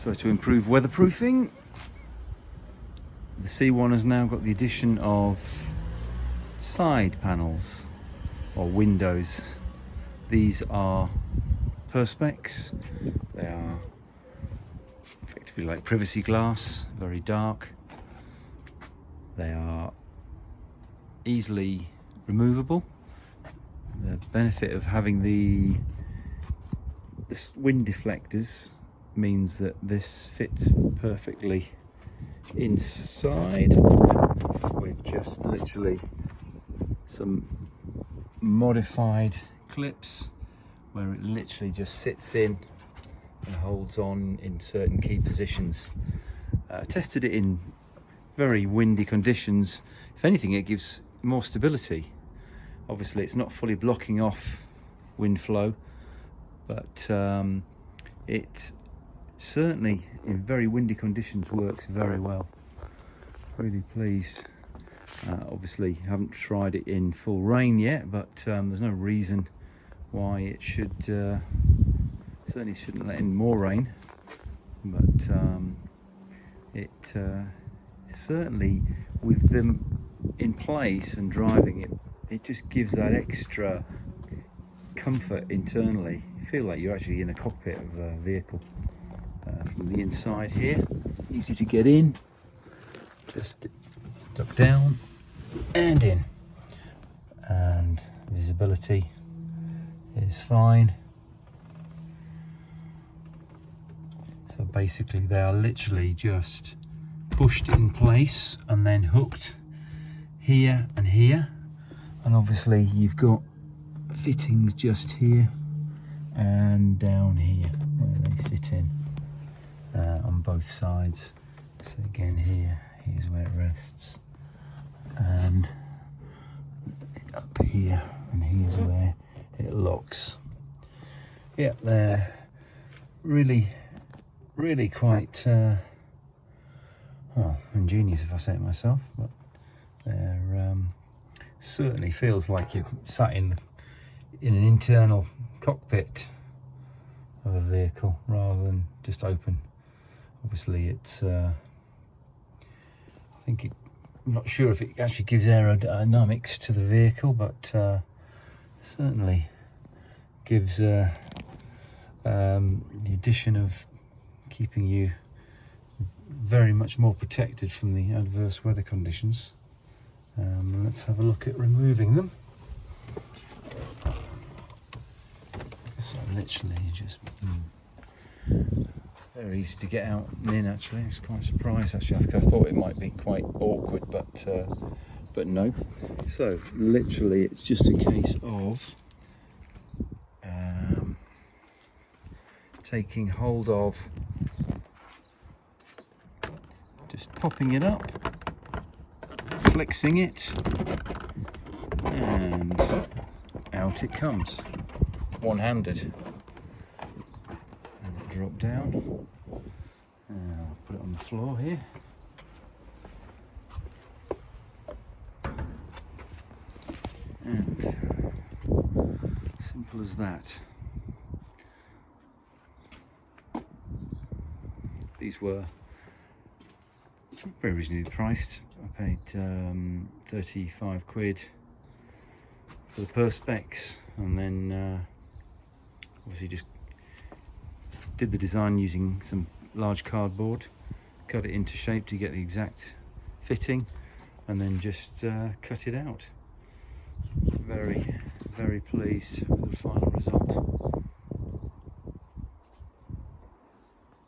So to improve weatherproofing, the C1 has now got the addition of side panels or windows. These are perspex. They are effectively like privacy glass, very dark. They are easily removable. The benefit of having the wind deflectors means that this fits perfectly inside with just literally some modified clips where it literally just sits in and holds on in certain key positions. Tested it in very windy conditions. If anything, it gives more stability. Obviously it's not fully blocking off wind flow, but it certainly in very windy conditions works very well. Really pleased. Obviously haven't tried it in full rain yet, but there's no reason why it should certainly shouldn't let in more rain, but it certainly, with them in place and driving it, it just gives that extra comfort internally. You feel like you're actually in a cockpit of a vehicle. From the inside here, easy to get in, just duck down and in, and visibility is fine. So basically they are literally just pushed in place and then hooked here and here, and obviously you've got fittings just here and down here where they sit in on both sides. So again, here's where it rests, and up here, and here's where it locks. Yeah, they're really quite well, ingenious if I say it myself, but they're certainly feels like you're sat in an internal cockpit of a vehicle rather than just open. Obviously it's I'm not sure if it actually gives aerodynamics to the vehicle, but certainly gives the addition of keeping you very much more protected from the adverse weather conditions. Let's have a look at removing them. So literally just very easy to get out and in. Actually, I was quite surprised. Actually, I thought it might be quite awkward, but no. So literally, it's just a case of taking hold of, just popping it up, flexing it, and out it comes, one-handed. And it drop down. I'll put it on the floor here. And simple as that. These were very reasonably priced. I paid 35 quid for the perspex, and then obviously just did the design using some large cardboard, cut it into shape to get the exact fitting, and then just cut it out. Very pleased with the final result.